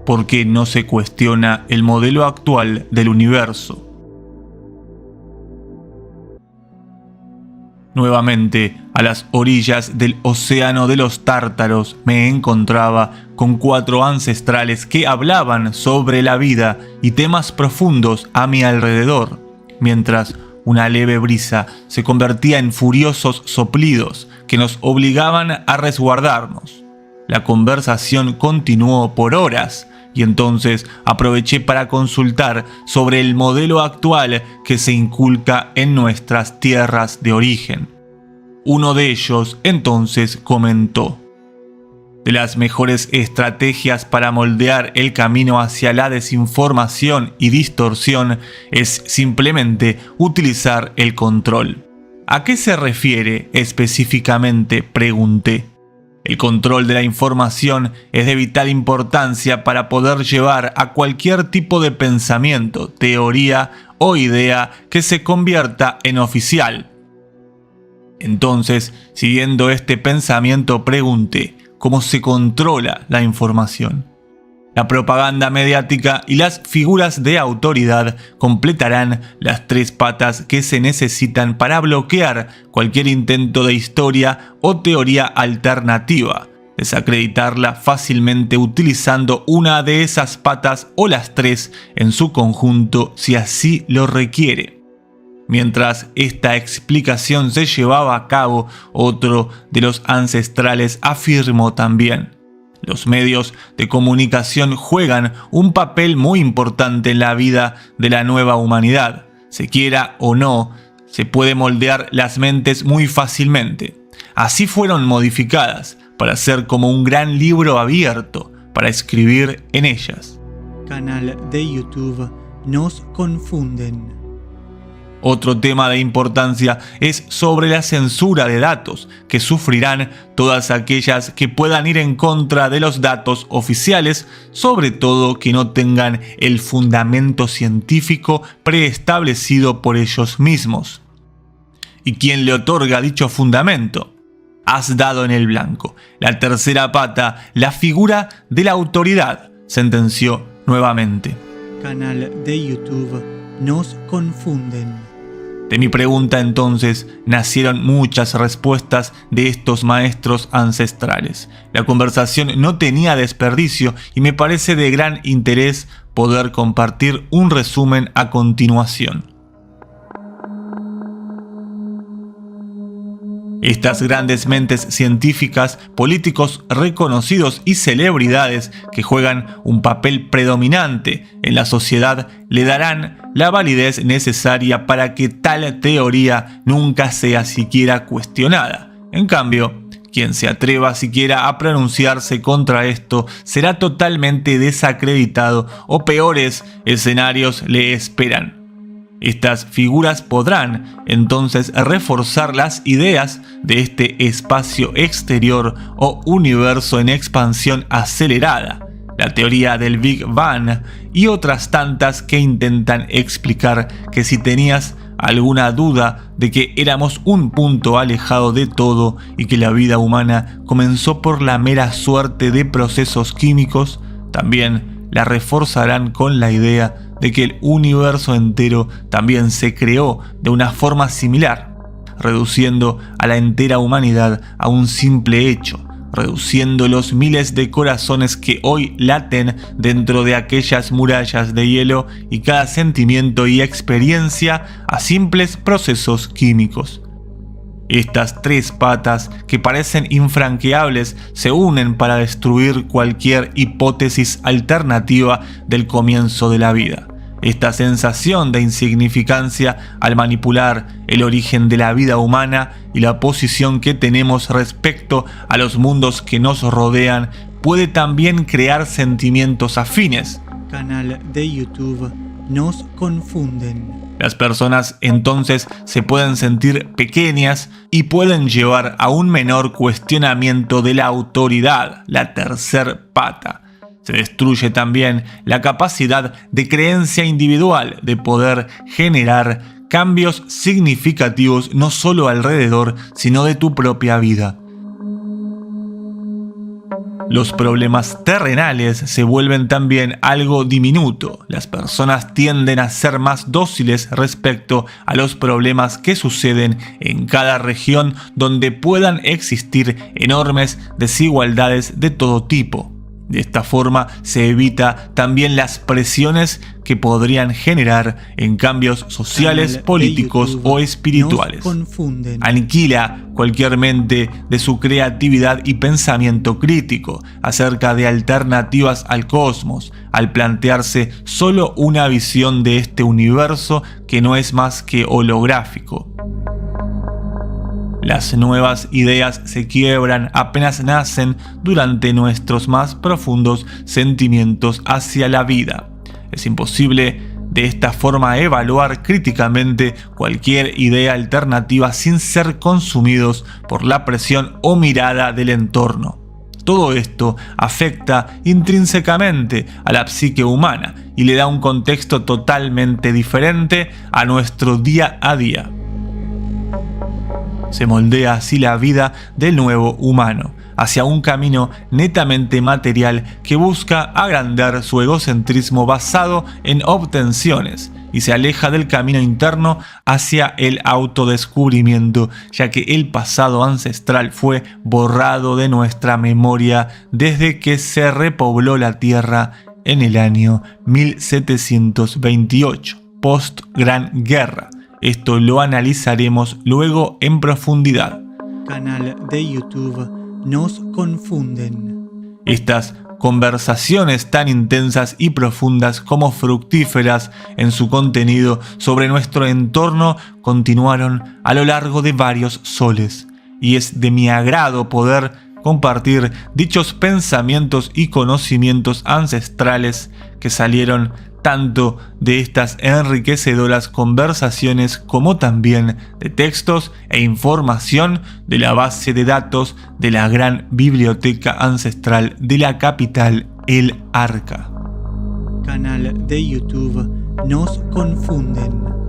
porque no se cuestiona el modelo actual del universo. Nuevamente, a las orillas del océano de los Tártaros, me encontraba con 4 ancestrales que hablaban sobre la vida y temas profundos a mi alrededor, mientras una leve brisa se convertía en furiosos soplidos que nos obligaban a resguardarnos. La conversación continuó por horas, y entonces aproveché para consultar sobre el modelo actual que se inculca en nuestras tierras de origen. Uno de ellos entonces comentó: de las mejores estrategias para moldear el camino hacia la desinformación y distorsión es simplemente utilizar el control. ¿A qué se refiere específicamente?, pregunté. El control de la información es de vital importancia para poder llevar a cualquier tipo de pensamiento, teoría o idea que se convierta en oficial. Entonces, siguiendo este pensamiento, pregunté: ¿cómo se controla la información? La propaganda mediática y las figuras de autoridad completarán las 3 patas que se necesitan para bloquear cualquier intento de historia o teoría alternativa, desacreditarla fácilmente utilizando una de esas patas o las 3 en su conjunto si así lo requiere. Mientras esta explicación se llevaba a cabo, otro de los ancestrales afirmó también: los medios de comunicación juegan un papel muy importante en la vida de la nueva humanidad. Se quiera o no, se puede moldear las mentes muy fácilmente. Así fueron modificadas para ser como un gran libro abierto para escribir en ellas. Canal de YouTube Nos Confunden. Otro tema de importancia es sobre la censura de datos, que sufrirán todas aquellas que puedan ir en contra de los datos oficiales, sobre todo que no tengan el fundamento científico preestablecido por ellos mismos. ¿Y quién le otorga dicho fundamento? Has dado en el blanco. La tercera pata, la figura de la autoridad, sentenció nuevamente. Canal de YouTube Nos Confunden. De mi pregunta entonces nacieron muchas respuestas de estos maestros ancestrales. La conversación no tenía desperdicio y me parece de gran interés poder compartir un resumen a continuación. Estas grandes mentes científicas, políticos reconocidos y celebridades que juegan un papel predominante en la sociedad le darán la validez necesaria para que tal teoría nunca sea siquiera cuestionada. En cambio, quien se atreva siquiera a pronunciarse contra esto será totalmente desacreditado o peores escenarios le esperan. Estas figuras podrán entonces reforzar las ideas de este espacio exterior o universo en expansión acelerada, la teoría del Big Bang y otras tantas que intentan explicar que si tenías alguna duda de que éramos un punto alejado de todo y que la vida humana comenzó por la mera suerte de procesos químicos, también la reforzarán con la idea de que el universo entero también se creó de una forma similar, reduciendo a la entera humanidad a un simple hecho, reduciendo los miles de corazones que hoy laten dentro de aquellas murallas de hielo y cada sentimiento y experiencia a simples procesos químicos. Estas 3 patas que parecen infranqueables se unen para destruir cualquier hipótesis alternativa del comienzo de la vida. Esta sensación de insignificancia al manipular el origen de la vida humana y la posición que tenemos respecto a los mundos que nos rodean puede también crear sentimientos afines. Canal de YouTube Nos Confunden. Las personas entonces se pueden sentir pequeñas y pueden llevar a un menor cuestionamiento de la autoridad, la tercer pata. Se destruye también la capacidad de creencia individual de poder generar cambios significativos no solo alrededor, sino de tu propia vida. Los problemas terrenales se vuelven también algo diminuto. Las personas tienden a ser más dóciles respecto a los problemas que suceden en cada región donde puedan existir enormes desigualdades de todo tipo. De esta forma se evita también las presiones que podrían generar en cambios sociales, políticos o espirituales. Aniquila cualquier mente de su creatividad y pensamiento crítico acerca de alternativas al cosmos, al plantearse solo una visión de este universo que no es más que holográfico. Las nuevas ideas se quiebran apenas nacen durante nuestros más profundos sentimientos hacia la vida. Es imposible de esta forma evaluar críticamente cualquier idea alternativa sin ser consumidos por la presión o mirada del entorno. Todo esto afecta intrínsecamente a la psique humana y le da un contexto totalmente diferente a nuestro día a día. Se moldea así la vida del nuevo humano, hacia un camino netamente material que busca agrandar su egocentrismo basado en obtenciones y se aleja del camino interno hacia el autodescubrimiento, ya que el pasado ancestral fue borrado de nuestra memoria desde que se repobló la Tierra en el año 1728, post Gran Guerra. Esto lo analizaremos luego en profundidad. Canal de YouTube Nos Confunden. Estas conversaciones tan intensas y profundas como fructíferas en su contenido sobre nuestro entorno continuaron a lo largo de varios soles, y es de mi agrado poder compartir dichos pensamientos y conocimientos ancestrales que salieron tanto de estas enriquecedoras conversaciones como también de textos e información de la base de datos de la gran biblioteca ancestral de la capital, El Arca. Canal de YouTube Nos Confunden.